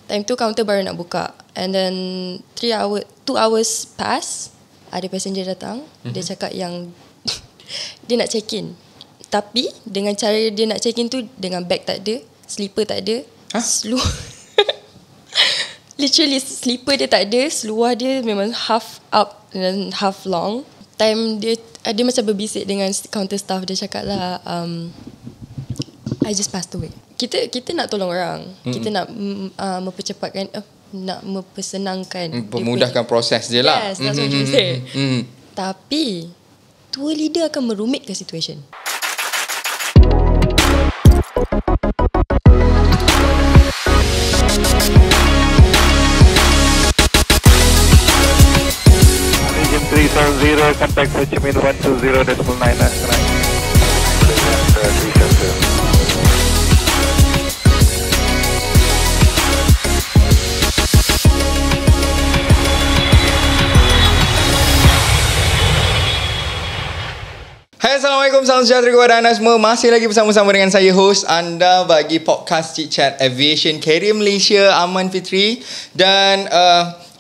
Time tu kaunter baru nak buka. And then 2 hours pass, ada passenger datang. Dia cakap yang dia nak check in. Tapi dengan cara dia nak check in tu, dengan bag tak ada, slipper tak ada, literally slipper dia tak ada, seluar dia memang half up dan half long. Time dia macam berbisik dengan counter staff. Dia cakap lah, I just passed away. Kita nak tolong orang. Kita nak mempercepatkan, nak mempersenangkan, memudahkan proses je lah. Yes, that's what you say. Tapi tour leader akan merumitkan situation. Region 370, contact Ho Chi Minh 120.9. Hai, Assalamualaikum, salam sejahtera kepada anda semua. Masih lagi bersama-sama dengan saya, host anda bagi podcast Chit Chat Aviation Carrier Malaysia, Aman Fitri. Dan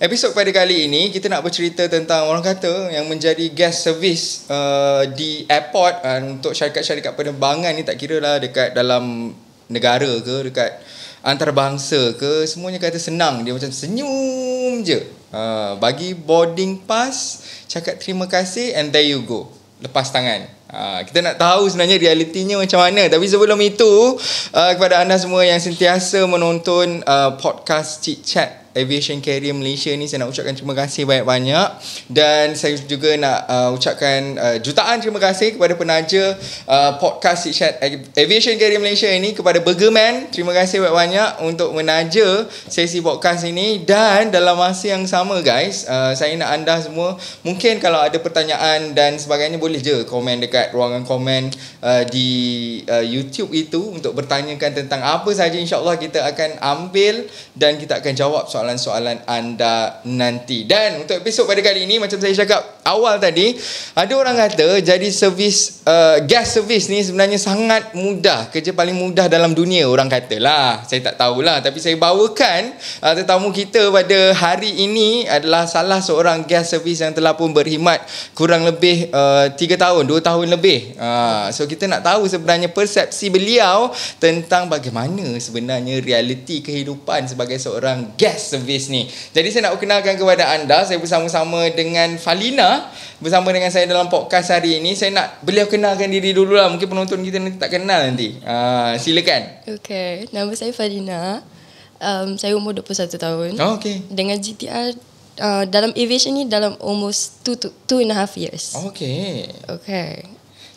episod pada kali ini kita nak bercerita tentang orang kata yang menjadi guest service di airport untuk syarikat-syarikat penerbangan ni, tak kira lah dekat dalam negara ke, dekat antarabangsa ke, semuanya kata senang. Dia macam senyum je, bagi boarding pass, cakap terima kasih, and there you go, lepas tangan. Kita nak tahu sebenarnya realitinya macam mana. Tapi sebelum itu, kepada anda semua yang sentiasa menonton podcast Chit Chat Aviation Carrier Malaysia ni, saya nak ucapkan terima kasih banyak-banyak. Dan saya juga nak ucapkan jutaan terima kasih kepada penaja podcast Chit Chat Aviation Carrier Malaysia ini, kepada Burgerman. Terima kasih banyak-banyak untuk menaja sesi podcast ini. Dan dalam masa yang sama guys, saya nak anda semua, mungkin kalau ada pertanyaan dan sebagainya, boleh je komen dekat ruangan komen di YouTube itu untuk bertanyakan tentang apa saja. InsyaAllah kita akan ambil dan kita akan jawab soalan-soalan anda nanti. Dan untuk episod pada kali ini, macam saya cakap awal tadi, ada orang kata jadi servis, gas service ni sebenarnya sangat mudah. Kerja paling mudah dalam dunia, orang kata lah. Saya tak tahulah, tapi saya bawakan tetamu kita pada hari ini adalah salah seorang gas service yang telah pun berkhidmat kurang lebih 3 tahun, 2 tahun lebih. So kita nak tahu sebenarnya persepsi beliau tentang bagaimana sebenarnya realiti kehidupan sebagai seorang gas service ni. Jadi saya nak perkenalkan kepada anda, saya bersama-sama dengan Falina, bersama dengan saya dalam podcast hari ini. Saya nak beliau kenalkan diri dulu lah, mungkin penonton kita nanti tak kenal nanti. Silakan. Okay, nama saya Falina. Saya umur 21 tahun. Okay. Dengan GTR dalam aviation ni dalam almost 2.5 years. Okay.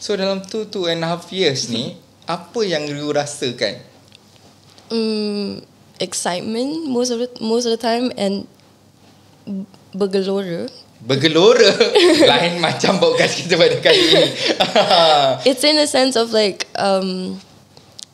So dalam 2.5 years ni, apa yang you rasakan? Excitement most of the time, and bergelora. Lain macam podcast kita pada kali ini. It's in a sense of like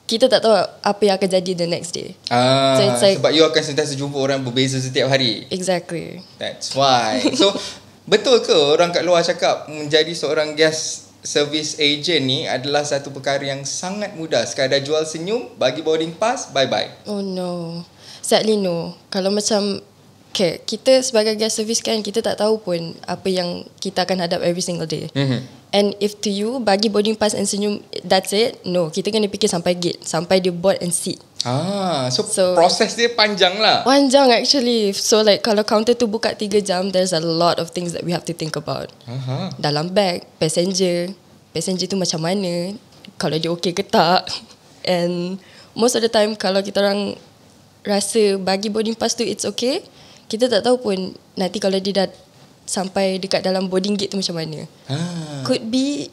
kita tak tahu apa yang akan jadi the next day. So it's like, sebab you akan sentiasa jumpa orang berbeza setiap hari. Exactly. That's why. So betul ke orang kat luar cakap menjadi seorang gas service agent ni adalah satu perkara yang sangat mudah? Sekadar jual senyum, bagi boarding pass, bye-bye. Oh no, sadly no. Kalau macam kita sebagai gas service kan, kita tak tahu pun apa yang kita akan hadap every single day. And if to you, bagi boarding pass and senyum, that's it? No, kita kena fikir sampai gate, sampai dia board and seat. So proses dia panjang lah. Panjang actually. So like kalau counter tu buka 3 jam, there's a lot of things that we have to think about. Dalam bag, passenger tu macam mana, kalau dia okay ke tak. And most of the time kalau kita orang rasa bagi boarding pass tu it's okay, kita tak tahu pun nanti kalau dia dah sampai dekat dalam boarding gate tu macam mana. Could be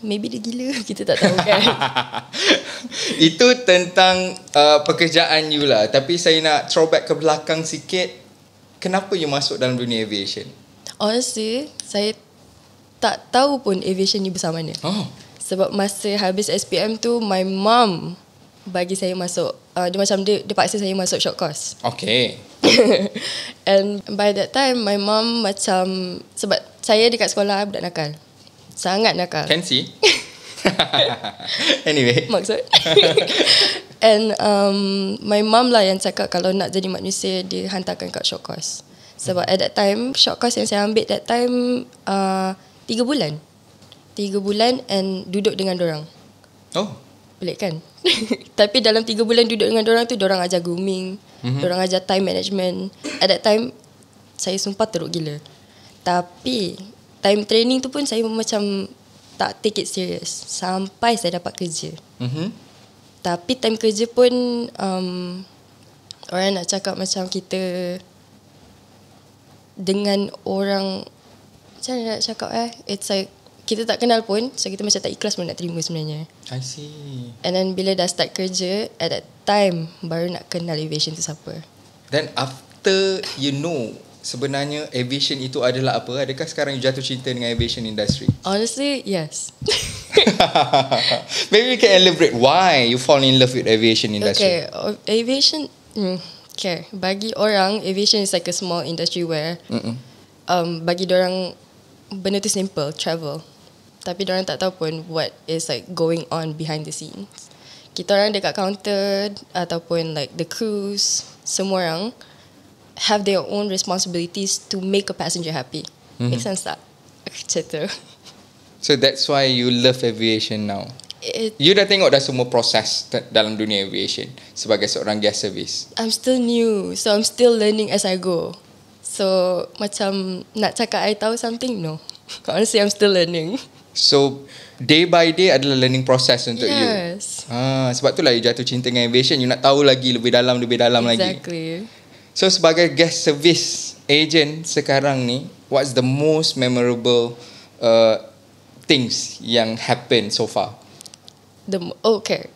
maybe dia gila, kita tak tahu kan. Itu tentang pekerjaan you lah. Tapi saya nak throwback ke belakang sikit. Kenapa you masuk dalam dunia aviation? Honestly, saya tak tahu pun aviation ni besar mana. Sebab masa habis SPM tu, my mom bagi saya masuk. Dia paksa saya masuk short course. Okay. And by that time, my mom macam, sebab saya dekat sekolah budak nakal, sangat nakal. Can see. Anyway. Maksud. And my mum lah yang cakap kalau nak jadi manusia, dia hantarkan kat short course. Sebab at that time, short course yang saya ambil that time 3 bulan. 3 bulan and duduk dengan dorang. Oh. Pelik kan? Tapi dalam 3 bulan duduk dengan dorang tu, dorang ajar grooming, dorang ajar time management. At that time, saya sumpah teruk gila. Tapi time training tu pun saya macam tak take it serious sampai saya dapat kerja. Tapi time kerja pun orang nak cakap macam kita dengan orang, macam mana nak cakap it's like kita tak kenal pun, so kita macam tak ikhlas pun nak terima sebenarnya. I see. And then bila dah start kerja, at that time baru nak kenal aviation tu siapa. Then after you know sebenarnya aviation itu adalah apa, adakah sekarang you jatuh cinta dengan aviation industry? Honestly, yes. Maybe you can elaborate why you fall in love with aviation industry. Okay, aviation, okay, bagi orang aviation is like a small industry where bagi dorang benda tu simple, travel. Tapi dorang tak tahu pun what is like going on behind the scenes. Kita orang dekat counter ataupun like the crews, semua orang have their own responsibilities to make a passenger happy. Make sense tak? Macam tu. So that's why you love aviation now. You dah tengok dah semua proses dalam dunia aviation sebagai seorang guest service. I'm still new, so I'm still learning as I go. So macam nak cakap I tahu something, no. Honestly, I'm still learning. So day by day adalah learning process untuk you. Yes. Sebab itulah you jatuh cinta dengan aviation. You nak tahu lagi lebih dalam lagi. Exactly. So sebagai guest service agent sekarang ni, what's the most memorable things yang happen so far? Okay.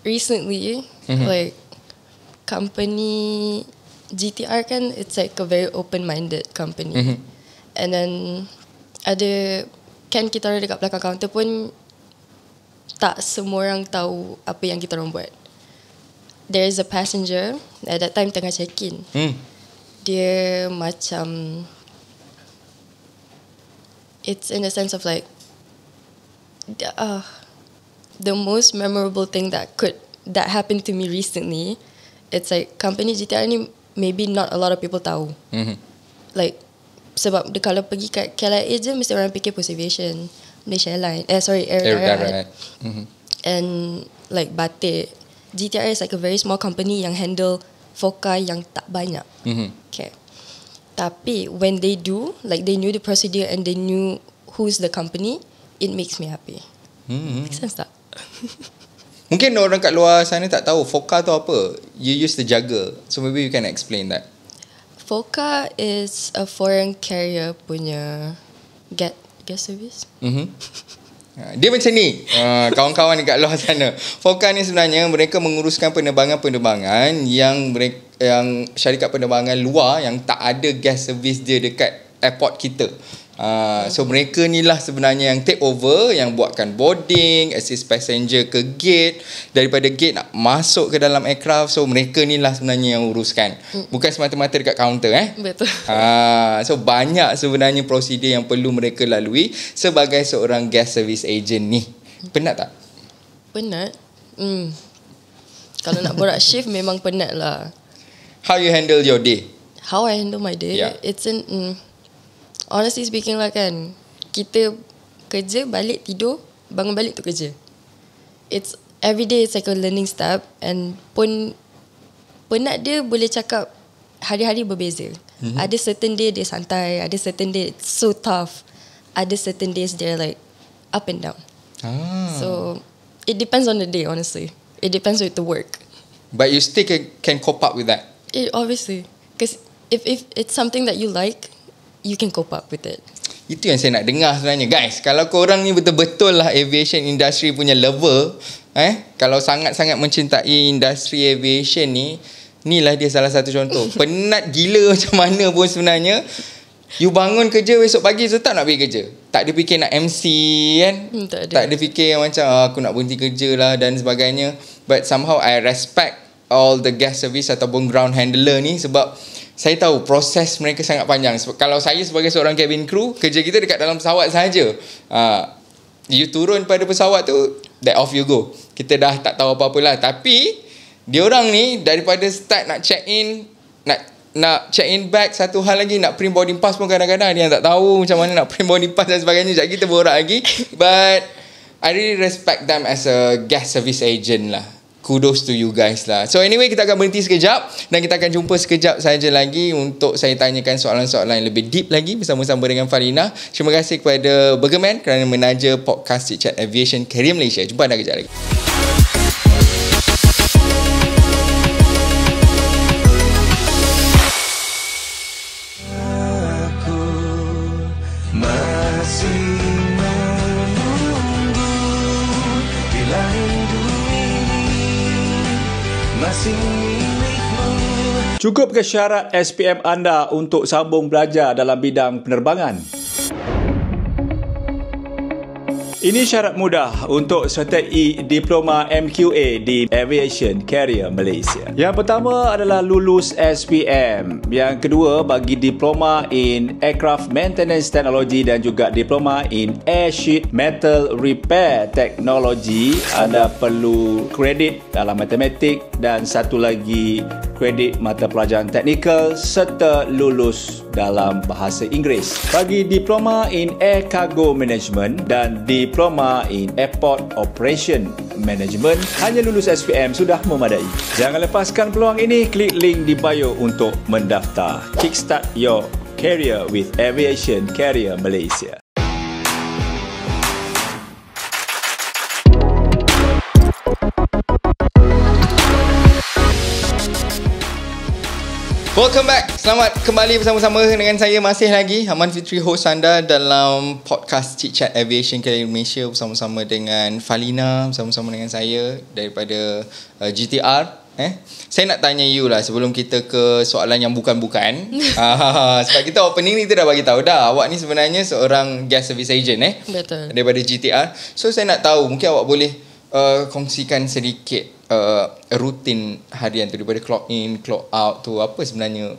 Recently, like company GTR kan, it's like a very open-minded company. And then ada kan kita orang dekat belakang kaunter pun tak semua orang tahu apa yang kita orang buat. There is a passenger at that time tengah check-in. Dia macam, it's in a sense of like the most memorable thing that happened to me recently. It's like company GTR ni maybe not a lot of people tahu. Like sebab kalau pergi kat KLIA je mesti orang fikir Pulse Aviation, Malaysia Airlines, Air Darat. And like Batik. GTR is like a very small company yang handle FOCA yang tak banyak. Okay. Tapi when they do, like they knew the procedure and they knew who's the company, it makes me happy. Make sense tak? Mungkin orang kat luar sana tak tahu FOCA tu apa. You used to jaga. So maybe you can explain that. FOCA is a foreign carrier punya gas service. Dia macam ni, kawan-kawan dekat luar sana. FOCA ni sebenarnya mereka menguruskan penerbangan-penerbangan yang syarikat penerbangan luar yang tak ada gas service dia dekat airport kita. So mereka ni lah sebenarnya yang take over, yang buatkan boarding, assist passenger ke gate, daripada gate nak masuk ke dalam aircraft. So mereka ni lah sebenarnya yang uruskan, bukan semata-mata dekat kaunter. Betul. So banyak sebenarnya prosedur yang perlu mereka lalui sebagai seorang guest service agent ni. Penat tak? Penat. Kalau nak borak shift memang penat lah. How you handle your day? How I handle my day? Yeah. It's in honestly speaking lah kan, kita kerja, balik, tidur, bangun balik tu kerja. It's every day it's like a learning step. And pun penat dia boleh cakap hari-hari berbeza. Ada certain day dia santai, ada certain day it's so tough, ada certain days they're like up and down. So it depends on the day, honestly. It depends with the work. But you still can cope up with that? Obviously. Because if it's something that you like, you can cope up with it. Itu yang saya nak dengar sebenarnya. Guys, kalau korang ni betul-betul lah aviation industry punya lover, kalau sangat-sangat mencintai industri aviation ni, inilah dia salah satu contoh. Penat gila macam mana pun sebenarnya, you bangun kerja esok pagi tu tak nak pergi kerja. Tak ada fikir nak MC kan. Tak ada fikir yang macam aku nak berhenti kerja lah dan sebagainya. But somehow I respect all the guest service ataupun ground handler ni sebab saya tahu proses mereka sangat panjang. Kalau saya sebagai seorang cabin crew, kerja kita dekat dalam pesawat sahaja. you turun pada pesawat tu, that off you go. Kita dah tak tahu apa-apa lah. Tapi diorang ni daripada start nak check in, nak check in bag, satu hal lagi nak print boarding pass pun kadang-kadang dia tak tahu macam mana nak print boarding pass dan sebagainya. Sekejap kita borak lagi. But I really respect them as a guest service agent lah. Kudos to you guys lah. So anyway, kita akan berhenti sekejap dan kita akan jumpa sekejap saja lagi untuk saya tanyakan soalan-soalan yang lebih deep lagi bersama-sama dengan Farina. Terima kasih kepada Burgerman kerana menaja podcast Chit Chat Aviation Career Malaysia. Jumpa anda kejap lagi. Cukup ke syarat SPM anda untuk sambung belajar dalam bidang penerbangan? Ini syarat mudah untuk sertai Diploma MQA di Aviation Career Malaysia. Yang pertama adalah lulus SPM. Yang kedua, bagi Diploma in Aircraft Maintenance Technology dan juga Diploma in Air Sheet Metal Repair Technology, anda perlu kredit dalam matematik dan satu lagi kredit mata pelajaran teknikal serta lulus dalam bahasa Inggeris. Bagi Diploma in Air Cargo Management dan Diploma in Airport Operation Management, hanya lulus SPM sudah memadai. Jangan lepaskan peluang ini, klik link di bio untuk mendaftar. Kickstart your career with Aviation Career Malaysia. Welcome back. Selamat kembali bersama-sama dengan saya masih lagi Aman Fitri, host anda dalam podcast Chit Chat Aviation Career Malaysia bersama-sama dengan Falina, bersama-sama dengan saya daripada GTR. Saya nak tanya you lah sebelum kita ke soalan yang bukan-bukan. Sebab kita opening ni kita dah bagi tahu dah, awak ni sebenarnya seorang guest service agent Betul. daripada GTR. So saya nak tahu, mungkin awak boleh kongsikan sedikit rutin harian tu daripada clock in, clock out tu, apa sebenarnya,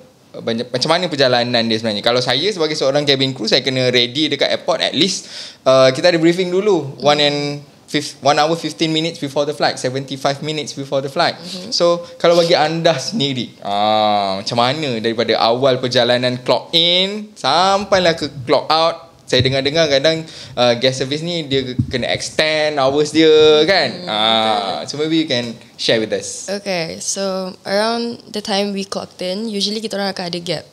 macam mana perjalanan dia sebenarnya. Kalau saya sebagai seorang cabin crew, saya kena ready dekat airport at least kita ada briefing dulu 1 hour 15 minutes before the flight, 75 minutes before the flight. So kalau bagi anda sendiri, macam mana daripada awal perjalanan clock in sampailah ke clock out? Saya dengar-dengar kadang guest service ni dia kena extend hours dia kan. So maybe you can share with us. Okay, so around the time we clocked in, usually kita orang akan ada gap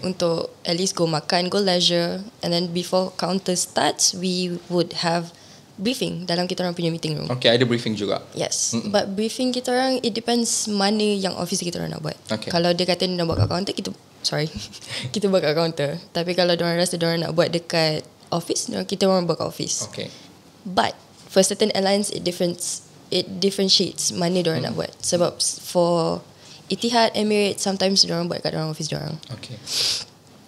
untuk at least go makan, go leisure, and then before counter starts, we would have briefing dalam kita orang punya meeting room. Okay, ada briefing juga. Yes, but briefing kita orang, it depends mana yang office kita orang nak buat. Okay. Kalau dia kata dia nak buat kat counter, kita buat kat counter. Tapi kalau diorang rasa diorang nak buat dekat office, kita orang buat kat office. Okay. But for certain airlines, it differentiates mana diorang nak buat. Sebab for Etihad, Emirates, sometimes diorang buat kat diorang office diorang. Okay.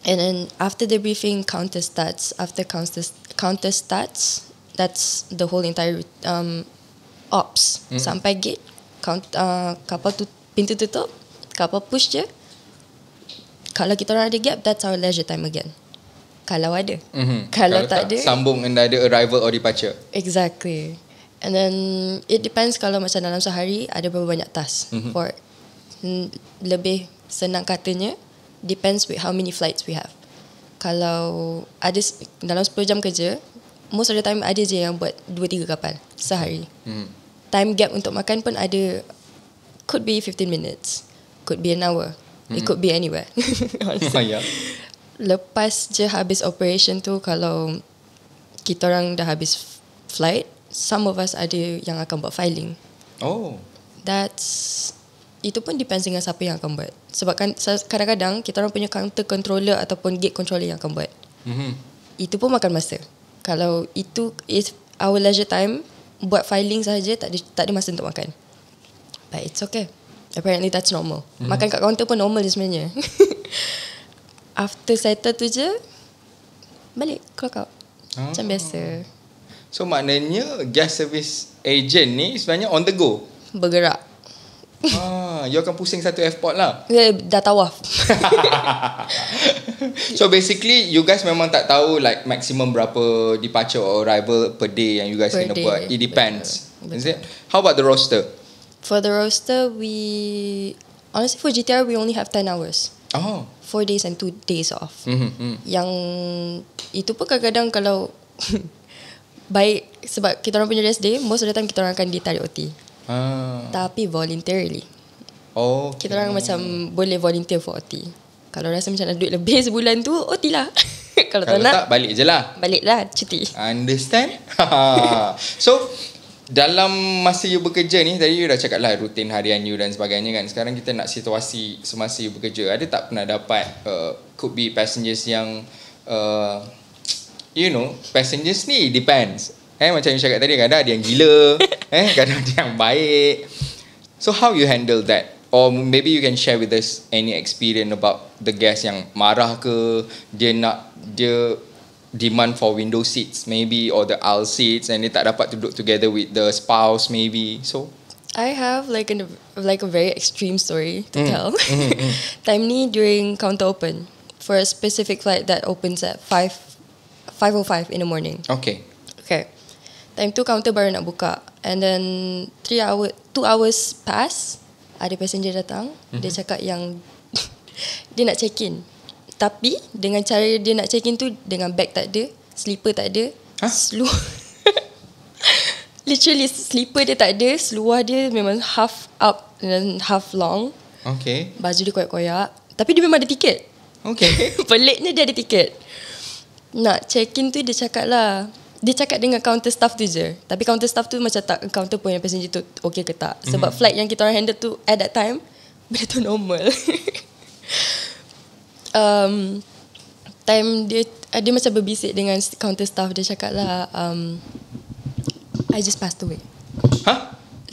And then after the briefing, counter starts. After counter starts, that's the whole entire ops. Sampai gate, kapal pintu tutup, kapal push je. Kalau kita orang ada gap, that's our leisure time again. Kalau ada. Kalau tak ada, sambung anda ada arrival or departure. Exactly. And then it depends, kalau macam dalam sehari ada berapa banyak task. For lebih senang katanya, depends with how many flights we have. Kalau ada dalam 10 jam kerja, most of the time ada je yang buat 2-3 kapal sehari. Time gap untuk makan pun ada, could be 15 minutes, could be an hour. It could be anywhere. Yeah. Lepas je habis operation tu, kalau kita orang dah habis flight, some of us ada yang akan buat filing. Itu pun depends dengan siapa yang akan buat. Sebab kan kadang-kadang kita orang punya counter controller ataupun gate controller yang akan buat. Itu pun makan masa. Kalau itu is our leisure time, buat filing sahaja, tak ada masa untuk makan. But it's okay. Apparently that's normal. Makan kat counter pun normal je sebenarnya. After settle tu je, balik clock out. Macam biasa. So maknanya guest service agent ni sebenarnya on the go. Bergerak. You akan pusing satu airport lah. Dah tawaf. So basically you guys memang tak tahu like maximum berapa departure or arrival per day yang you guys Per kena day. buat. It depends. Betul. Is it? How about the roster? For the roster, honestly for GTR we only have 10 hours. 4 days and 2 days off. Yang itu pun kadang-kadang kalau baik, sebab kita orang punya rest day, most of the time kita orang akan ditarik OT. Tapi voluntarily. Kita orang macam boleh volunteer for OT. Kalau rasa macam ada duit lebih sebulan tu, OT lah. Kalau tak nak, balik je lah. balik lah, cuti. Understand? So dalam masa you bekerja ni, tadi you dah cakap lah rutin harian you dan sebagainya kan. Sekarang kita nak situasi semasa you bekerja. Ada tak pernah dapat could be passengers yang passengers ni depends. Macam you cakap tadi, kadang ada yang gila, kadang ada yang baik. So how you handle that? Or maybe you can share with us any experience about the guest yang marah ke, dia demand for window seats maybe, or the aisle seats, and dia tak dapat duduk together with the spouse maybe. So I have like a very extreme story to tell. Time ni during counter open for a specific flight that opens at 5:05 in the morning. Okay. Time tu counter baru nak buka, and then 2 hours pass, ada passenger datang. Dia cakap yang dia nak check in, tapi dengan cara dia nak check in tu dengan bag tak ada, slipper tak ada, literally slipper dia tak ada, seluar dia memang half up and half long. Okay. Baju dia koyak-koyak, tapi dia memang ada tiket. Okay. Peliknya dia ada tiket. Nak check in tu dia cakap dengan counter staff tu je. Tapi counter staff tu macam tak counter pun yang passenger tu okay ke tak. Sebab flight yang kita orang handle tu at that time, benda tu normal. Time dia macam berbisik dengan counter staff. Dia cakap lah, I just passed away.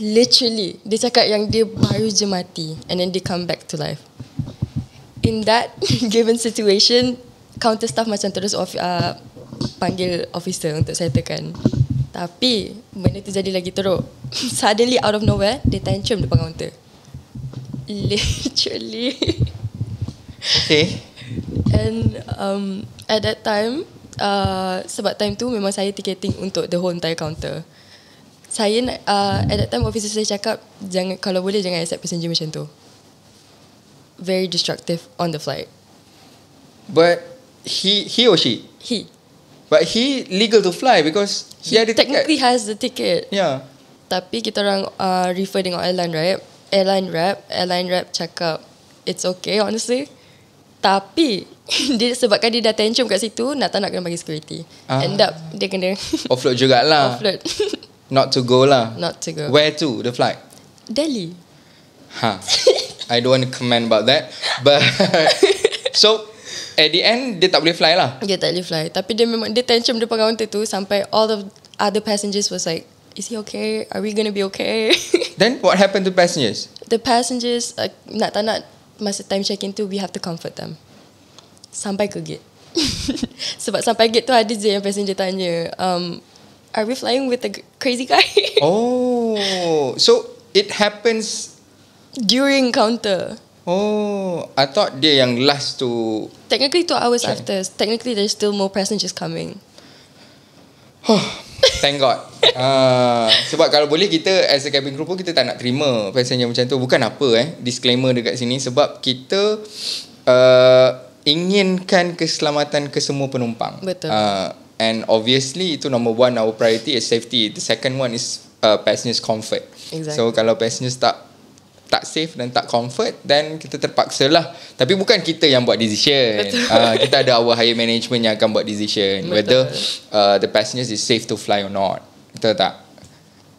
Literally. Dia cakap yang dia baru je mati, and then they come back to life. In that given situation, counter staff macam terus panggil officer untuk settlekan. Tapi benda tu jadi lagi teruk. Suddenly out of nowhere, dia tantrum depan kaunter. Literally. Okay. And at that time, sebab time tu memang saya ticketing untuk the whole entire counter. Saya at that time officer saya cakap, kalau boleh jangan accept passenger macam tu. Very destructive on the flight. But he or she? He. But he legal to fly because he ada ticket. Technically has the ticket. Yeah. Tapi kita orang refer dengan airline rep cakap it's okay honestly. Tapi sebabkan dia dah tantrum kat situ, nak kena bagi security. End up dia kena offload jugalah. Offload. Not to go lah. Not to go. Where to the flight? Delhi. I don't want to comment about that. But so at the end dia tak boleh fly lah. Dia tak boleh fly. Tapi dia tantrum depan kaunter tu sampai all of other passengers was like, is he okay? Are we gonna be okay? Then what happened to passengers? The passengers nak tak nak, masa time check-in tu we have to comfort them sampai ke gate. Sebab sampai gate tu ada je yang passenger tanya, are we flying with a crazy guy? So it happens during counter. I thought dia yang last to. Technically 2 hours after. Technically there's still more passengers coming. Thank God. Sebab kalau boleh kita as a cabin crew pun kita tak nak terima passenger macam tu. Bukan apa disclaimer dekat sini. Sebab kita inginkan keselamatan kesemua penumpang. Betul. And obviously itu number one, our priority is safety. The second one is passengers comfort. Exactly. So kalau passengers tak safe dan tak comfort, then kita terpaksa lah. Tapi bukan kita yang buat decision. Kita ada our higher management yang akan buat decision. Betul. Whether the passengers is safe to fly or not. Betul tak?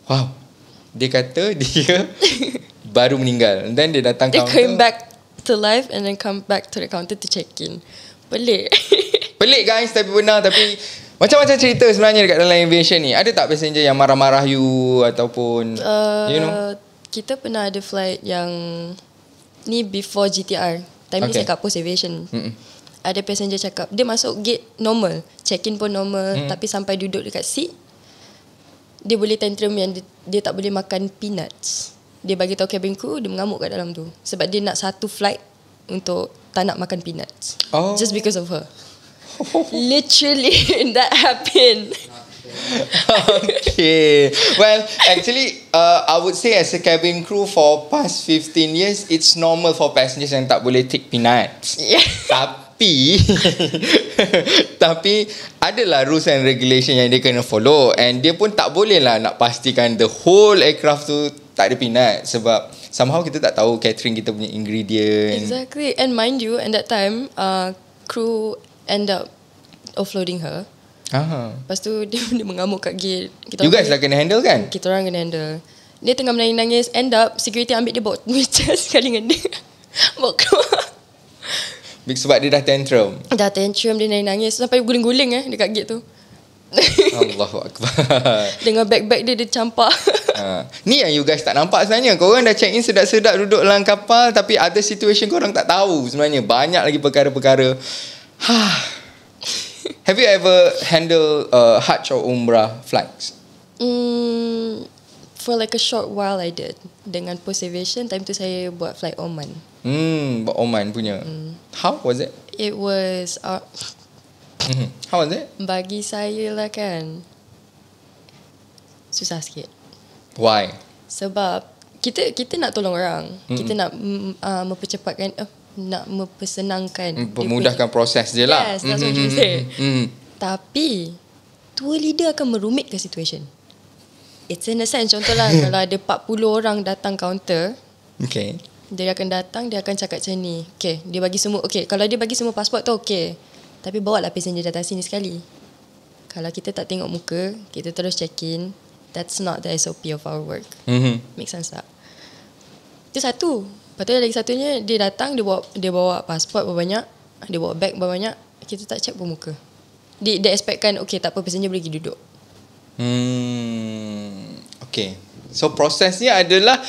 Wow. Dia kata dia baru meninggal. And then dia datang They counter. came back to life and then come back to the counter to check in. Pelik. Pelik guys, tapi benar. Tapi macam-macam cerita sebenarnya dekat dalam aviation ni. Ada tak passenger yang marah-marah you ataupun you know? Kita pernah ada flight yang ni before GTR. Time ni saya kat Post Aviation. Ada passenger cakap dia masuk gate normal, check-in pun normal, tapi sampai duduk dekat seat dia boleh tantrum yang dia tak boleh makan peanuts. dia bagi tahu cabin crew, dia mengamuk kat dalam tu. Sebab dia nak satu flight untuk tak nak makan peanuts. Just because of her. Literally, that happened. Okay. Well, actually, I would say as a cabin crew for past 15 years, it's normal for passengers yang tak boleh take peanuts. Yeah. Tapi adalah rules and regulation yang dia kena follow, and dia pun tak boleh lah nak pastikan the whole aircraft tu tak ada peanut, sebab somehow kita tak tahu catering kita punya ingredient. Exactly. And mind you, at that time, crew end up offloading her. Lepas tu dia mengamuk kat gate. You guys lah kena handle kan? Kita orang kena handle. Dia tengah menangis-nangis, end up security ambil dia bawa meja sekali dengan dia. Bawa keluar. Sebab dia dah tantrum. Dah tantrum, dia nangis sampai guling-guling dekat gate tu. Allahu Akbar. Dengan bag-bag dia campak. Ni yang you guys tak nampak sebenarnya. Korang dah check in sedap-sedap duduk dalam kapal, tapi ada situation korang tak tahu sebenarnya. Banyak lagi perkara-perkara. Have you ever handle Hajj or Umrah flights? For like a short while I did. Dengan post aviation, time tu saya buat flight Oman. Buat Oman punya. How was it? It was How was it? bagi saya lah kan, susah sikit. Why? Sebab kita nak tolong orang. Kita nak mempercepatkan, nak mempersenangkan, Memudahkan proses je lah. Yes, that's what you say. Tapi tour leader akan merumitkan situation. It's in a sense, contohlah kalau ada 40 orang datang counter, Okay. dia akan datang, dia akan cakap macam ni. Okay, dia bagi semua, okay, kalau dia bagi semua pasport tu okay, tapi bawa lah passenger datang sini sekali. Kalau kita tak tengok muka, kita terus check in, that's not the SOP of our work. Make sense tak? Itu satu. Lepas tu lagi satunya, dia datang, dia bawa pasport berbanyak, dia bawa bag berbanyak, kita tak check pun muka. Dia expectkan, okay, tak apa, passenger boleh pergi duduk. Okay. So prosesnya adalah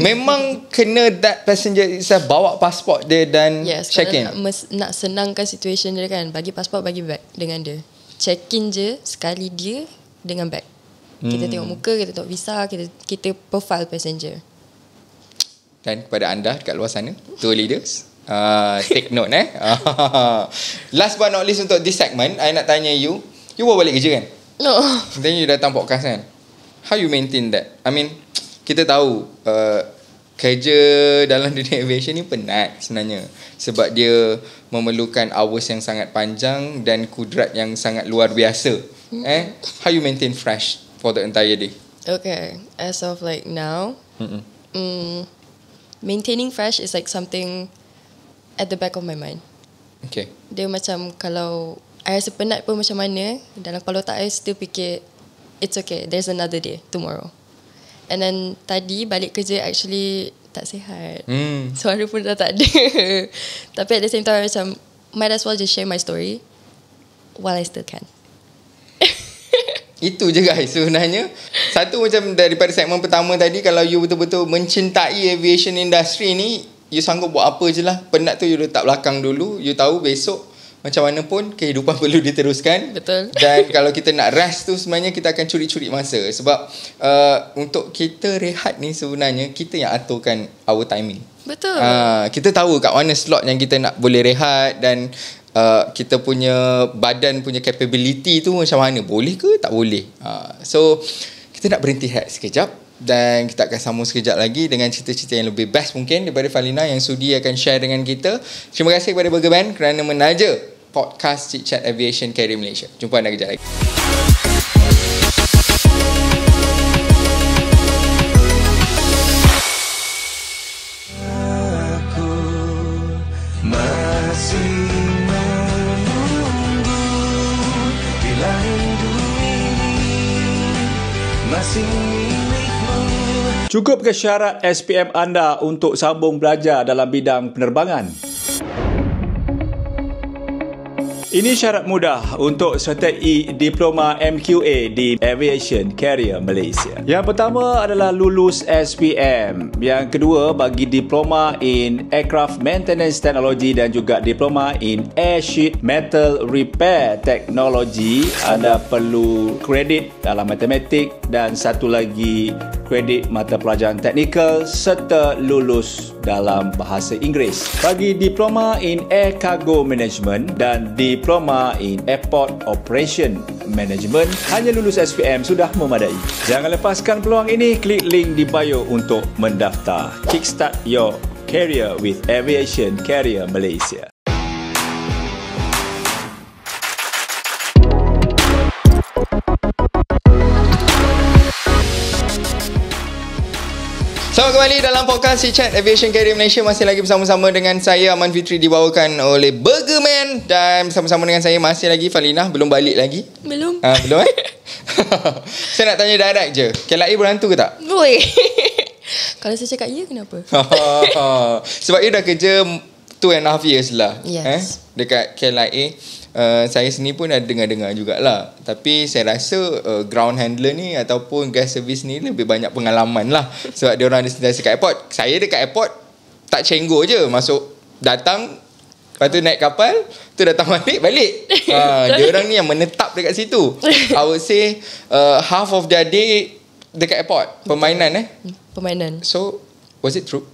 memang kena that passenger itself bawa pasport dia dan check in. Nak senangkan situation dia kan, bagi pasport, bagi bag dengan dia. Check in je sekali dia dengan bag. Kita tengok muka, kita tengok visa, kita profile passenger. Dan kepada anda dekat luar sana, tour leaders, take note Last but not least untuk this segment, I nak tanya you bawa balik kerja kan? No. Then you datang podcast kan? How you maintain that? I mean, kita tahu kerja dalam dunia aviation ni penat sebenarnya, sebab dia memerlukan hours yang sangat panjang dan kudrat yang sangat luar biasa. How you maintain fresh for the entire day? Okay, as of like now, maintaining fresh is like something at the back of my mind. Okay. Dia macam kalau I rasa penat pun macam mana, dalam kepala otak I still fikir it's okay, there's another day tomorrow. And then tadi balik kerja actually tak sihat. Suara pun dah tak ada. Tapi at the same time macam might as well just share my story while I still can. Itu je guys sebenarnya. Satu macam daripada segmen pertama tadi, kalau you betul-betul mencintai aviation industry ni, you sanggup buat apa je lah. Penat tu you letak belakang dulu. You tahu besok macam mana pun kehidupan perlu diteruskan. Betul. Dan kalau kita nak rest tu sebenarnya kita akan curi-curi masa. Sebab untuk kita rehat ni sebenarnya kita yang aturkan our timing. Betul. Kita tahu kat mana slot yang kita nak boleh rehat, dan kita punya badan punya capability tu macam mana, boleh ke tak boleh. So kita nak berhenti rehat sekejap, dan kita akan sambung sekejap lagi dengan cerita-cerita yang lebih best mungkin daripada Falina yang sudi akan share dengan kita. Terima kasih kepada Burger Band kerana menaja podcast Chit Chat Aviation Carrier Malaysia. Jumpa anda kejap lagi. Cukup ke syarat SPM anda untuk sambung belajar dalam bidang penerbangan? Ini syarat mudah untuk sertai Diploma MQA di Aviation Carrier Malaysia. Yang pertama adalah lulus SPM. Yang kedua bagi Diploma in Aircraft Maintenance Technology dan juga Diploma in Air Sheet Metal Repair Technology. Anda perlu kredit dalam matematik dan satu lagi kredit mata pelajaran teknikal serta lulus dalam bahasa Inggeris. Bagi Diploma in Air Cargo Management dan Diploma in Airport Operation Management, hanya lulus SPM sudah memadai. Jangan lepaskan peluang ini, klik link di bio untuk mendaftar. Kickstart your career with Aviation Career Malaysia. Selamat kembali dalam podcast Chat Aviation Career Malaysia. Masih lagi bersama-sama dengan saya Aman Fitri, dibawakan oleh Burgerman. Dan bersama-sama dengan saya masih lagi Falina. Belum balik lagi? Belum. Belum Saya nak tanya direct je, KLIA berhantu ke tak? Oi. Kalau saya cakap ya, kenapa? Sebab you dah kerja 2.5 years lah. Yes. Dekat KLIA. Saya sendiri pun ada dengar-dengar jugalah. Tapi saya rasa ground handler ni ataupun gas service ni lebih banyak pengalaman lah. Sebab dia orang ada sentiasa kat airport. Saya dekat airport tak cenggo je. Masuk, datang, lepas tu naik kapal, tu datang balik. Dia orang ni yang menetap dekat situ. I would say half of their day dekat airport. Permainan Permainan. So was it true?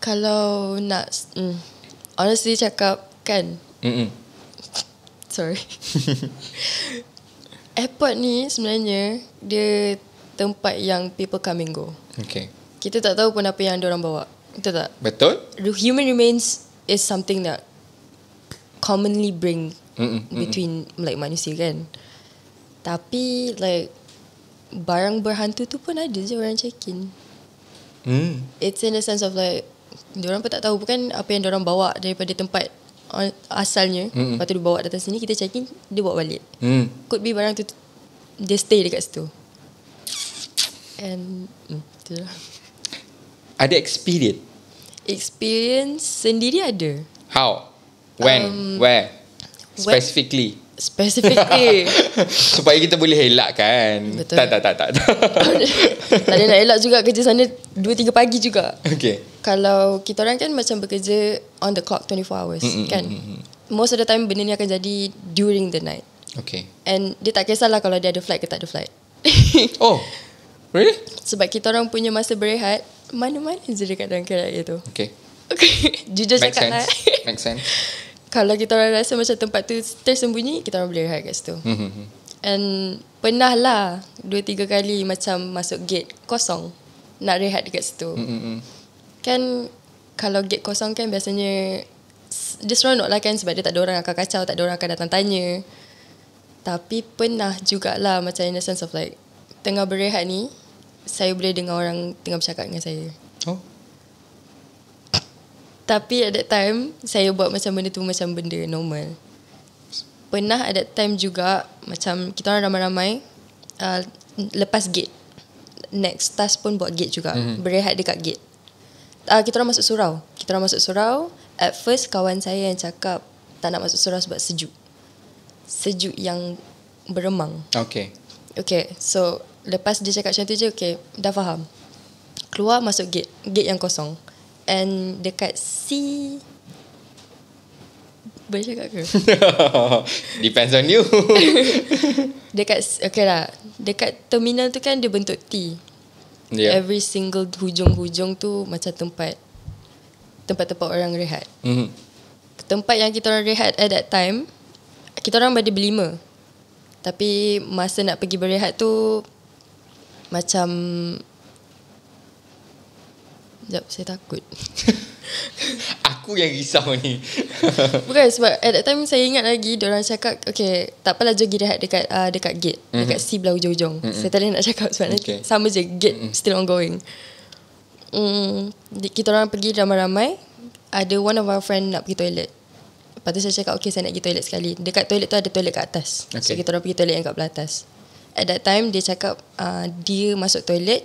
Kalau nak honestly cakap kan, sorry. Airport ni sebenarnya dia tempat yang people come and go. Okay. Kita tak tahu pun apa yang diorang bawa. Betul tak? Betul. The human remains is something that commonly bring between like manusia kan. Tapi like barang berhantu tu pun ada je orang check in. It's in the sense of like diorang pun tak tahu bukan apa yang diorang bawa daripada tempat asalnya. Lepas tu dia bawa datang sini, kita check in, dia bawa balik. Could be barang tu dia stay dekat situ. And tu lah. Ada experience? Experience sendiri ada. How? When? Where? Specifically? Specifically. Supaya kita boleh elak kan. Betul. Tak. Tak ada nak elak juga, kerja sana 2-3 pagi juga. Okay. Kalau kita orang kan macam bekerja on the clock 24 hours kan. Most of the time benda ni akan jadi during the night. Okay. And dia tak kisahlah kalau dia ada flight ke tak ada flight. Oh, really? Sebab kita orang punya masa berehat mana-mana je dekat dalam KLIA tu. Okay. Jujur Make cakap lah. Make sense. Kalau kita orang rasa macam tempat tu tersembunyi, kita orang boleh rehat kat situ. And pernah lah 2-3 kali macam masuk gate kosong nak rehat dekat situ. Kan kalau gate kosong kan biasanya dia seronok lah kan, sebab dia tak ada orang akan kacau, tak ada orang akan datang tanya. Tapi pernah jugalah macam in the sense of like tengah berehat ni, saya boleh dengar orang tengah bercakap dengan saya. Oh. Tapi at that time saya buat macam benda tu macam benda normal. Pernah at that time juga macam kita orang ramai-ramai lepas gate, next task pun buat gate juga, berehat dekat gate. Kita orang masuk surau. At first kawan saya yang cakap tak nak masuk surau sebab sejuk yang beremang. Okay, so lepas dia cakap macam tu je, okay, dah faham. Keluar masuk gate yang kosong. And dekat boleh cakap ke? Depends on you. Dekat terminal tu kan dia bentuk T. Every single hujung-hujung tu macam tempat orang rehat. Tempat yang kita orang rehat at that time, kita orang ada berlima. Tapi masa nak pergi berehat tu macam sekejap, saya takut. Aku yang risau ni. Bukan, sebab at that time saya ingat lagi diorang cakap, okay, tak apalah, jom pergi rehat dekat gate, dekat C belah hujung-hujung. Saya tak ada nak cakap sebab sama je, gate still ongoing. Kita orang pergi ramai-ramai. Ada one of our friend nak pergi toilet. Lepas tu saya cakap, okay, saya nak pergi toilet sekali. Dekat toilet tu ada toilet kat atas. So kita orang pergi toilet yang kat belah atas. At that time dia cakap dia masuk toilet,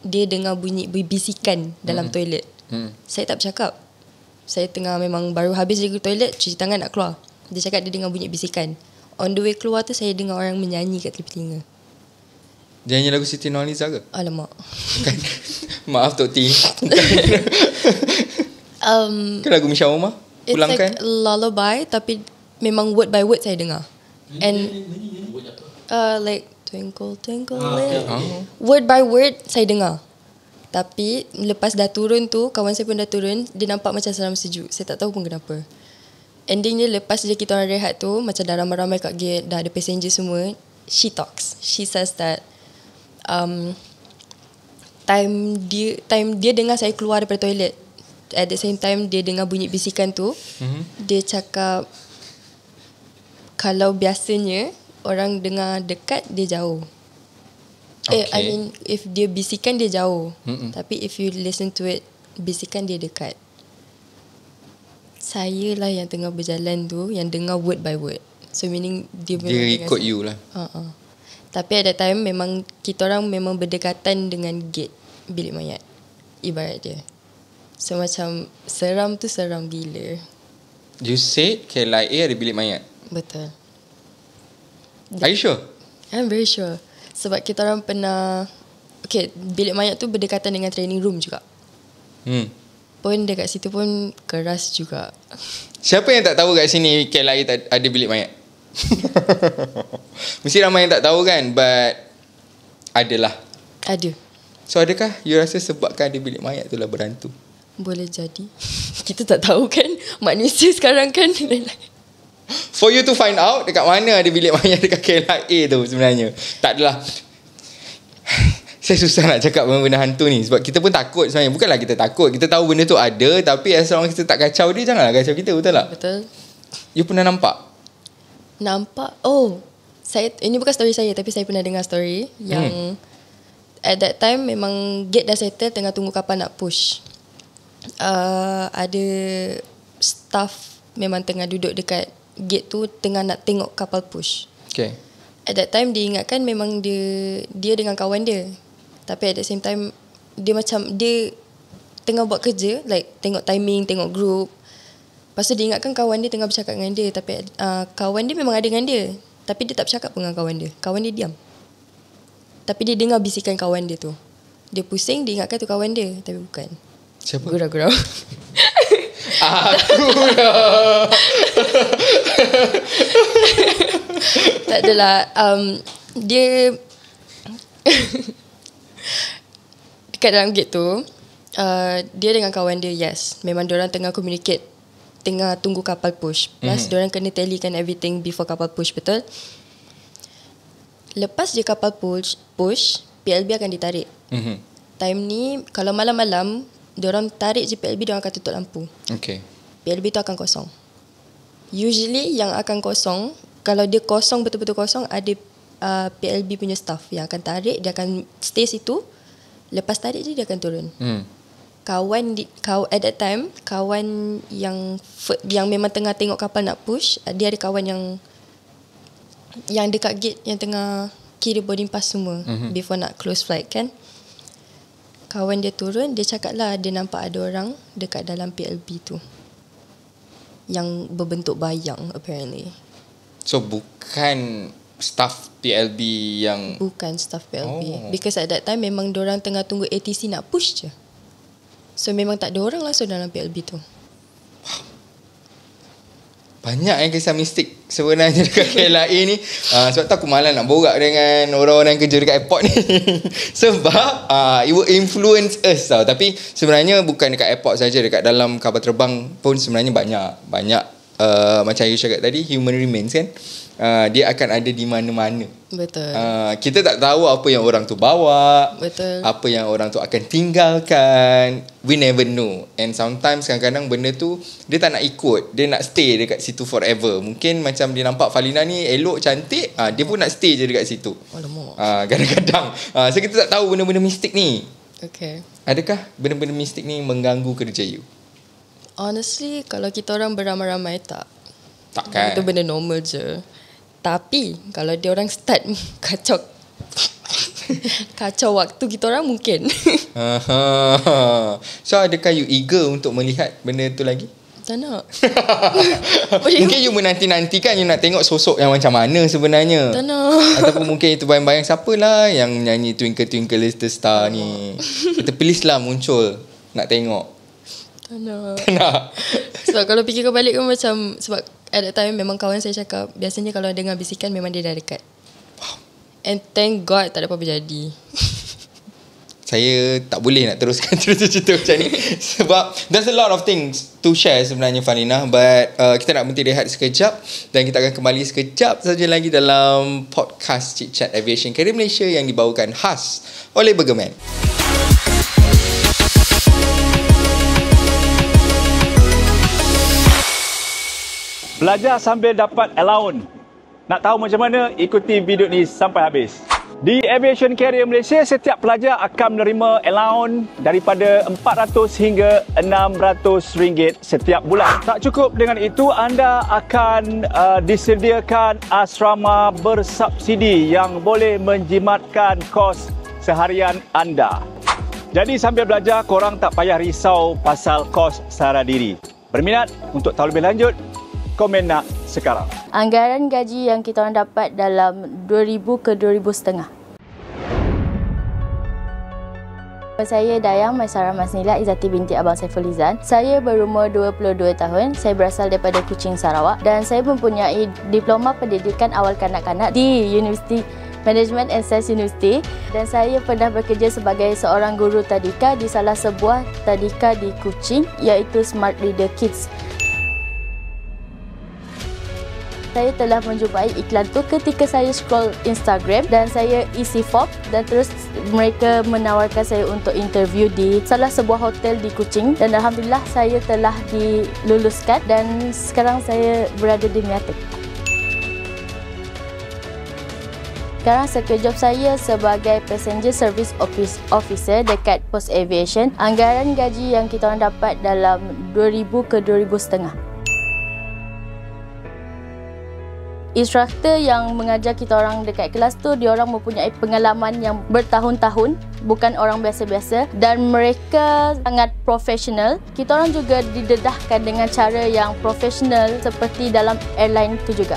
dia dengar bunyi bisikan dalam toilet. Saya tak bercakap. Saya tengah memang baru habis dari toilet, cuci tangan nak keluar. Dia cakap dia dengar bunyi bisikan. On the way keluar tu saya dengar orang menyanyi kat tepi-telinga. Dia nyanyi lagu Siti Nurhaliza ke? Alamak. Maaf Tok T. Kan lagu Misha Umar? Pulangkan. It's like lullaby, tapi memang word by word saya dengar. And like Twinkle twinkle little. Word by word saya dengar. Tapi lepas dah turun tu, kawan saya pun dah turun, dia nampak macam seram sejuk. Saya tak tahu pun kenapa. Endingnya lepas je kita orang rehat tu, macam dah ramai-ramai kat gate, dah ada passenger semua, she talks. She says that time dia dengar saya keluar daripada toilet. At the same time dia dengar bunyi bisikan tu. Dia cakap kalau biasanya orang dengar dekat, dia jauh. I mean if dia bisikan dia jauh. Tapi if you listen to it, bisikan dia dekat. Saya lah yang tengah berjalan tu yang dengar word by word. So meaning dia ikut you lah. Tapi at that time memang kita orang memang berdekatan dengan gate bilik mayat, ibarat dia. So macam seram tu seram gila. You said KLIA ada bilik mayat? Betul. Are you sure? I'm very sure. Sebab kita orang pernah, bilik mayat tu berdekatan dengan training room juga. Pun dekat situ pun keras juga. Siapa yang tak tahu kat sini KLIA ada bilik mayat? Mesti ramai yang tak tahu kan, but adalah. Ada. So adakah you rasa sebabkan ada bilik mayat tu lah berhantu? Boleh jadi. Kita tak tahu kan, manusia sekarang kan. For you to find out dekat mana ada bilik mayat dekat KLIA tu sebenarnya. Tak adalah. Saya susah nak cakap benda hantu ni sebab kita pun takut sebenarnya. Bukanlah kita takut, kita tahu benda tu ada, tapi as long as kita tak kacau dia, janganlah kacau kita, betul tak? Betul. You pernah nampak? Ini bukan story saya, tapi saya pernah dengar story yang at that time memang gate dah settle, tengah tunggu kapal nak push. Ada staff memang tengah duduk dekat gate tu, tengah nak tengok kapal push. Okay. At that time dia ingatkan memang dia dengan kawan dia. Tapi at the same time dia tengah buat kerja, like tengok timing, tengok group. Lepas tu dia ingatkan kawan dia tengah bercakap dengan dia, tapi kawan dia memang ada dengan dia, tapi dia tak bercakap dengan kawan dia. Kawan dia diam. Tapi dia dengar bisikan kawan dia tu. Dia pusing, dia ingatkan tu kawan dia, tapi bukan. Siapa? Gurau-gurau. Aku dah. Tak adalah. Dia dekat dalam gate tu, dia dengan kawan dia, yes, memang diorang tengah communicate, tengah tunggu kapal push. Plus diorang kena tallykan everything before kapal push, betul? Lepas je kapal push, PLB akan ditarik. Time ni kalau malam-malam diorang tarik je PLB, diorang akan tutup lampu. Okay. PLB tu akan kosong. Usually yang akan kosong, kalau dia kosong, betul-betul kosong, ada PLB punya staff yang akan tarik, dia akan stay situ. Lepas tarik je dia akan turun. At that time, kawan yang memang tengah tengok kapal nak push, dia ada kawan yang dekat gate, yang tengah kira boarding pass semua before nak close flight kan. Kawan dia turun, dia cakap lah dia nampak ada orang dekat dalam PLB tu yang berbentuk bayang apparently. So bukan staff PLB yang... Bukan staff PLB. Because at that time memang diorang tengah tunggu ATC nak push je. So memang tak ada orang langsung dalam PLB tu. Banyak yang kisah mistik sebenarnya dekat KLIA ni. Sebab tu aku malas nak borak dengan orang-orang yang kerja dekat airport ni. Sebab it will influence us tau. Tapi sebenarnya bukan dekat airport saja, dekat dalam kapal terbang pun sebenarnya banyak macam you cakap tadi, human remains kan. Dia akan ada di mana-mana. Betul. Kita tak tahu apa yang orang tu bawa. Betul. Apa yang orang tu akan tinggalkan. We never know. And sometimes kadang-kadang benda tu dia tak nak ikut, dia nak stay dekat situ forever. Mungkin macam dia nampak Falina ni elok, cantik, dia pun nak stay je dekat situ. Alamak. Kadang-kadang so kita tak tahu benda-benda mistik ni. Okay. Adakah benda-benda mistik ni mengganggu kerja you? Honestly, kalau kita orang beramai-ramai Takkan. itu benda normal je. Tapi kalau dia orang start kacau waktu kita orang mungkin. So adakah you eager untuk melihat benda tu lagi? Tak nak. Mungkin you menanti-nantikan, you nak tengok sosok yang macam mana sebenarnya. Tak nak. Ataupun mungkin itu bayang-bayang siapalah yang nyanyi Twinkle Twinkle Little Star ni. Kita please lah muncul nak tengok. Tak nak. Tak nak. Sebab kalau fikir balik kan macam, sebab at that time memang kawan saya cakap biasanya kalau dengar bisikan memang dia dah dekat. And thank God tak ada apa-apa jadi. Saya tak boleh nak teruskan cerita-cerita macam ni sebab there's a lot of things to share sebenarnya, Falina, but kita nak berhenti rehat sekejap dan kita akan kembali sekejap saja lagi dalam podcast Chit Chat Aviation Career Malaysia yang dibawakan khas oleh Burgerman. Belajar sambil dapat allowance. Nak tahu macam mana? Ikuti video ni sampai habis. Di Aviation Career Malaysia, setiap pelajar akan menerima allowance daripada RM400 hingga RM600 setiap bulan. Tak cukup dengan itu, anda akan disediakan asrama bersubsidi yang boleh menjimatkan kos seharian anda. Jadi sambil belajar, korang tak payah risau pasal kos sara diri. Berminat untuk tahu lebih lanjut? Komen nak sekarang. Anggaran gaji yang kita orang dapat dalam 2,000 ke 2,500. Saya Dayang Maisara Masnila Izzati binti Abang Saiful Izan. Saya berumur 22 tahun. Saya berasal daripada Kuching, Sarawak dan saya mempunyai diploma pendidikan awal kanak-kanak di Universiti Management and Science University dan saya pernah bekerja sebagai seorang guru tadika di salah sebuah tadika di Kuching iaitu Smart Reader Kids. Saya telah menjumpai iklan tu ketika saya scroll Instagram dan saya isi form dan terus mereka menawarkan saya untuk interview di salah sebuah hotel di Kuching dan alhamdulillah saya telah diluluskan dan sekarang saya berada di Miatek. Sekarang job saya sebagai Passenger Service Officer dekat Post Aviation. Anggaran gaji yang kita orang dapat dalam 2,000 ke 2,500. Instruktor yang mengajar kita orang dekat kelas tu, dia orang mempunyai pengalaman yang bertahun-tahun, bukan orang biasa-biasa dan mereka sangat profesional. Kita orang juga didedahkan dengan cara yang profesional seperti dalam airline tu juga.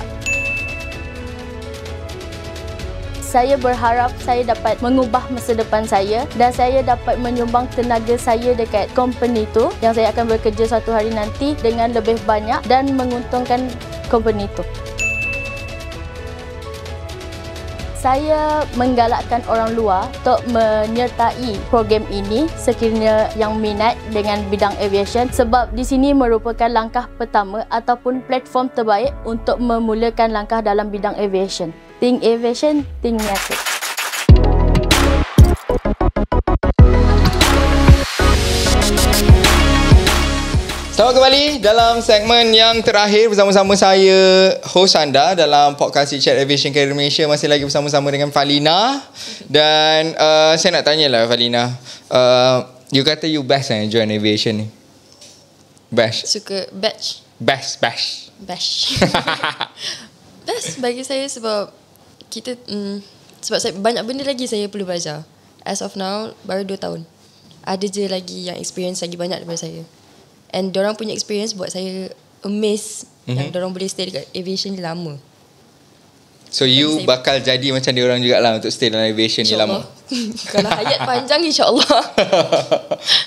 Saya berharap saya dapat mengubah masa depan saya dan saya dapat menyumbang tenaga saya dekat company tu yang saya akan bekerja suatu hari nanti dengan lebih banyak dan menguntungkan company tu. Saya menggalakkan orang luar untuk menyertai program ini sekiranya yang minat dengan bidang aviation sebab di sini merupakan langkah pertama ataupun platform terbaik untuk memulakan langkah dalam bidang aviation. Think aviation, think Miatek. Selamat kembali dalam segmen yang terakhir bersama-sama saya, host anda dalam podcast Chit Chat Aviation Career Malaysia. Masih lagi bersama-sama dengan Falina. Dan saya nak tanyalah Falina, you kata you best join aviation ni? Best? Suka batch. Best. Best bagi saya sebab kita sebab saya banyak benda lagi saya perlu belajar. As of now baru 2 tahun. Ada je lagi yang experience lagi banyak daripada saya. And diorang punya experience buat saya amazed yang diorang boleh stay dekat aviation ni lama. So you bakal jadi macam diorang jugalah untuk stay dalam aviation ni lama? Kalau hayat panjang insyaAllah.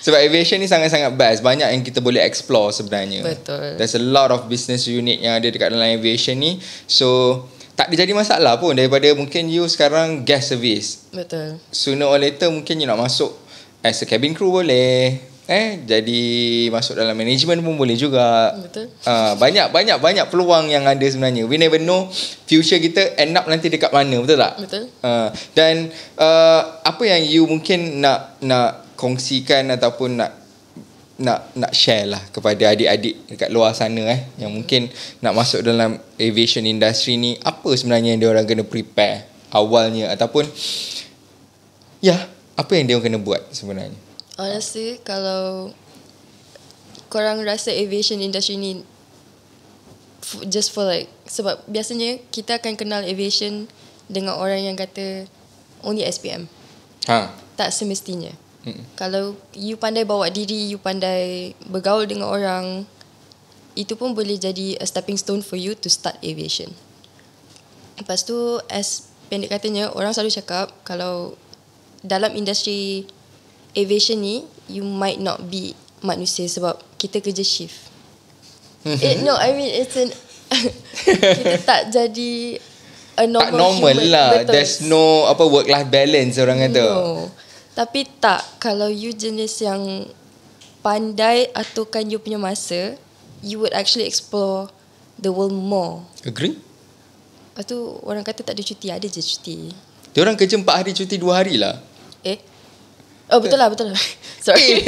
Sebab aviation ni sangat-sangat best. Banyak yang kita boleh explore sebenarnya. Betul. There's a lot of business unit yang ada dekat dalam aviation ni. So tak ada jadi masalah pun daripada mungkin you sekarang guest service. Betul. Sooner or later mungkin you nak masuk as a cabin crew boleh. Jadi masuk dalam management pun boleh juga. Betul. Banyak peluang yang ada sebenarnya. We never know future kita end up nanti dekat mana, betul tak? Betul. Dan apa yang you mungkin nak kongsikan ataupun nak share lah kepada adik-adik dekat luar sana yang mungkin nak masuk dalam aviation industry ni, apa sebenarnya yang dia orang kena prepare awalnya ataupun apa yang dia orang kena buat sebenarnya? Honestly, kalau korang rasa aviation industry ni just for like, sebab biasanya kita akan kenal aviation dengan orang yang kata only SPM. Tak semestinya. Kalau you pandai bawa diri, you pandai bergaul dengan orang, itu pun boleh jadi a stepping stone for you to start aviation. Lepas tu, as pendek katanya, orang selalu cakap kalau dalam industri aviation ni, you might not be manusia sebab kita kerja shift. It's an kita tak jadi a normal, tak normal human. lah. Betul. There's no work life balance orang kata. No. Tapi tak, kalau you jenis yang pandai aturkan you punya masa, you would actually explore the world more. Agree? Lepas tu orang kata tak ada cuti, ada je cuti. Diorang kerja 4 hari, cuti 2 hari lah. Oh betul lah. Sorry.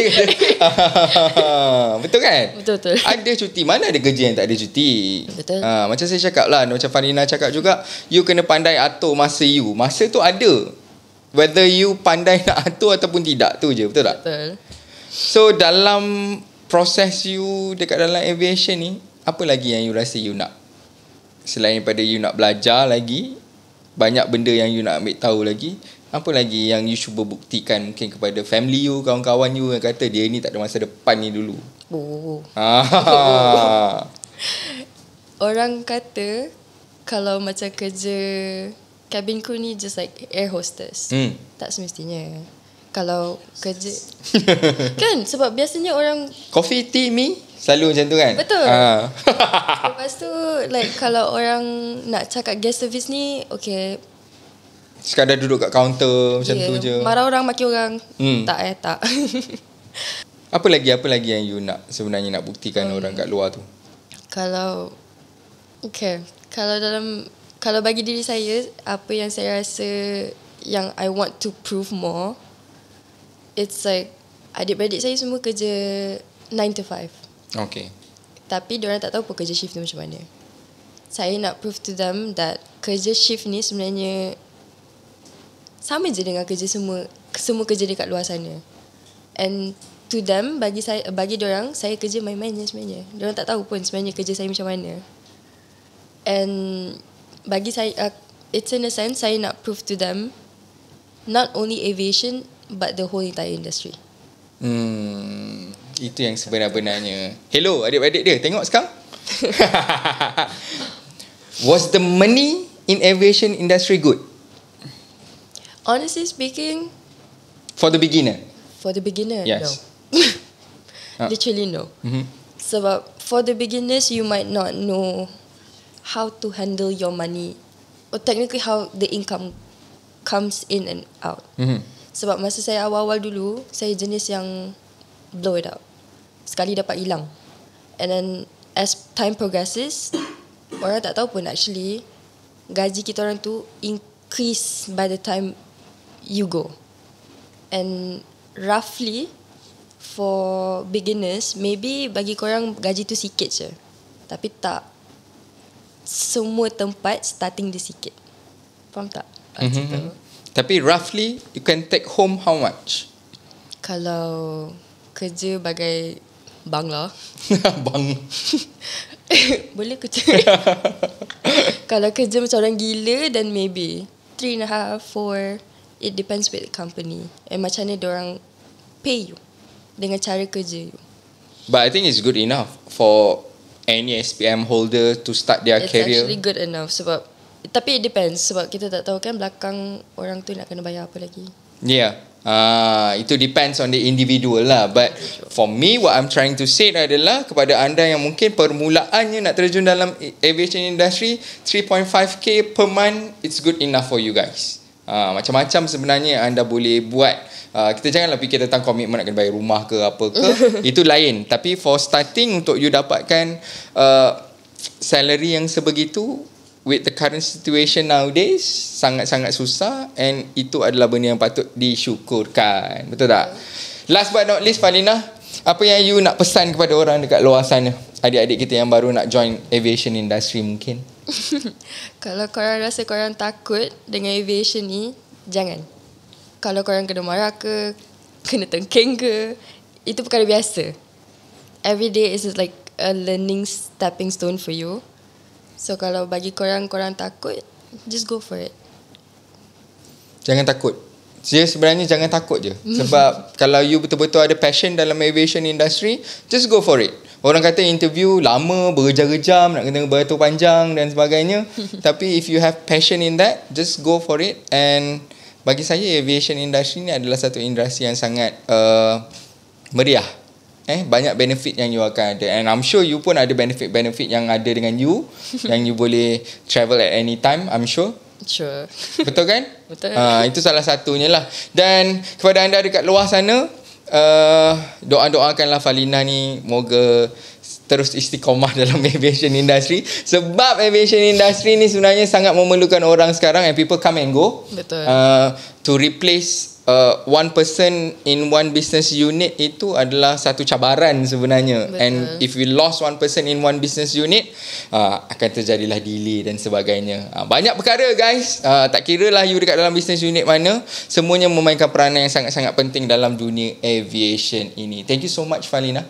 Betul kan? Betul. Ada cuti. Mana ada kerja yang tak ada cuti? Betul. Macam saya cakap lah, macam Farina cakap juga, you kena pandai atur masa you. Masa tu ada. Whether you pandai nak atur ataupun tidak, tu je. Betul tak? Betul. So dalam proses you dekat dalam aviation ni, apa lagi yang you rasa you nak? Selain daripada you nak belajar lagi, banyak benda yang you nak ambil tahu lagi, apa lagi yang you cuba buktikan mungkin kepada family you, kawan-kawan you yang kata dia ni tak ada masa depan ni dulu? Orang kata kalau macam kerja cabin crew ni just like air hostess. Tak semestinya. Kalau kerja kan, sebab biasanya orang coffee, tea, me selalu macam tu kan? Betul. Lepas tu like kalau orang nak cakap guest service ni, okay, sekadar duduk kat kaunter macam tu je. Marah orang, maki orang. Tak. Apa lagi yang you nak sebenarnya nak buktikan orang kat luar tu? Kalau bagi diri saya, apa yang saya rasa yang I want to prove more, it's like adik-beradik saya semua kerja 9 to 5. Okay. Tapi diorang tak tahu pun kerja shift tu macam mana. Saya nak prove to them that kerja shift ni sebenarnya sama je dengan kerja semua kerja dekat luar sana. And to them, bagi diorang, saya kerja main-main je sebenarnya. Diorang tak tahu pun sebenarnya kerja saya macam mana. And bagi saya, it's in a sense saya nak prove to them not only aviation but the whole entire industry. Itu yang sebenar-benarnya. Hello adik-adik dia, tengok sekarang. Was the money in aviation industry good? Honestly speaking, For the beginner, no. yes. Literally no. Sebab for the beginners, you might not know how to handle your money, or technically how the income comes in and out. Sebab masa saya awal-awal dulu, saya jenis yang blow it out. Sekali dapat hilang. And then as time progresses, orang tak tahu pun actually gaji kita orang tu increase by the time you go. And roughly for beginners, maybe bagi korang gaji tu sikit je, tapi tak semua tempat starting dia sikit. Faham tak? Tapi roughly you can take home how much? Kalau kerja bagai bangla Bang. boleh kerja. Kalau kerja macam orang gila, then maybe 3.5, 4. It depends with the company and macam mana diorang pay you dengan cara kerja you. But I think it's good enough for any SPM holder to start their It's career. actually good enough sebab, tapi it depends sebab kita tak tahu kan belakang orang tu nak kena bayar apa lagi. Yeah. Itu depends on the individual lah. But for me, what I'm trying to say adalah kepada anda yang mungkin permulaannya nak terjun dalam aviation industry, 3.5k per month, it's good enough for you guys. Macam-macam sebenarnya anda boleh buat. Kita janganlah fikir tentang komitmen nak kena bayar rumah ke apa ke. Itu lain. Tapi for starting, untuk you dapatkan salary yang sebegitu with the current situation nowadays, sangat-sangat susah. And itu adalah benda yang patut disyukurkan. Betul tak? Last but not least, Farina, apa yang you nak pesan kepada orang dekat luar sana, adik-adik kita yang baru nak join aviation industry mungkin? Kalau korang rasa korang takut dengan aviation ni, jangan. Kalau korang kena marah ke, kena tengking ke, itu perkara biasa. Every day is like a learning stepping stone for you. So kalau bagi korang takut, just go for it. Jangan takut. Sebenarnya jangan takut je. Sebab kalau you betul-betul ada passion dalam aviation industry, just go for it. Orang kata interview lama, berjam-jam, nak kena beratur panjang dan sebagainya. Tapi if you have passion in that, just go for it. And bagi saya, aviation industry ni adalah satu industri yang sangat meriah. banyak benefit yang you akan ada. And I'm sure you pun ada benefit yang ada dengan you yang you boleh travel at any time, I'm sure. Sure. Betul kan? Betul. Itu salah satunya lah. Dan kepada anda dekat luar sana, doa-doakanlah Falina ni moga terus istiqomah dalam aviation industry. Sebab aviation industry ni sebenarnya sangat memerlukan orang sekarang, and people come and go. Betul. To replace one person in one business unit itu adalah satu cabaran sebenarnya. Betul. And if we lost one person in one business unit, akan terjadilah delay dan sebagainya. Banyak perkara guys, tak kira lah you dekat dalam business unit mana, semuanya memainkan peranan yang sangat-sangat penting dalam dunia aviation ini. Thank you so much Falina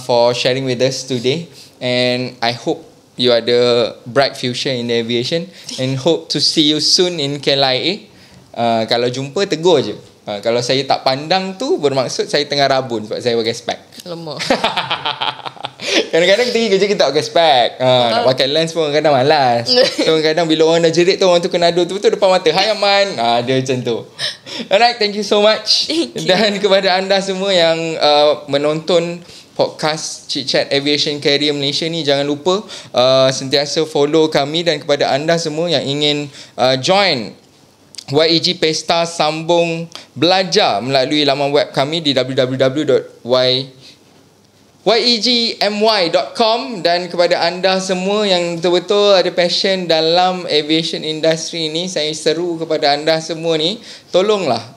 for sharing with us today, and I hope you ada bright future in the aviation, and hope to see you soon in KLIA. Kalau jumpa tegur je. Kalau saya tak pandang tu bermaksud saya tengah rabun sebab saya pakai spek. Lemah. Kadang-kadang kita pergi kerja kita tak pakai spek. Nak pakai lens pun kadang malas. So kadang bila orang dah jerit tu, orang tu kena adu tu betul depan mata. Hai Aman. Dia macam tu. Alright, thank you so much. Dan kepada anda semua yang menonton podcast Chit Chat Aviation Carrier Malaysia ni, jangan lupa sentiasa follow kami. Dan kepada anda semua yang ingin join YEG Pesta Sambung Belajar melalui laman web kami di www.yegmy.com. Dan kepada anda semua yang betul-betul ada passion dalam aviation industry ni, saya seru kepada anda semua ni, tolonglah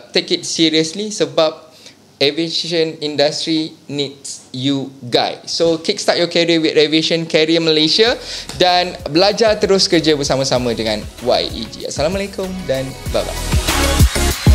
take it seriously, sebab aviation industry needs you guys. So kickstart your career with Aviation Carrier Malaysia dan belajar terus kerja bersama-sama dengan YEG. Assalamualaikum dan bye-bye.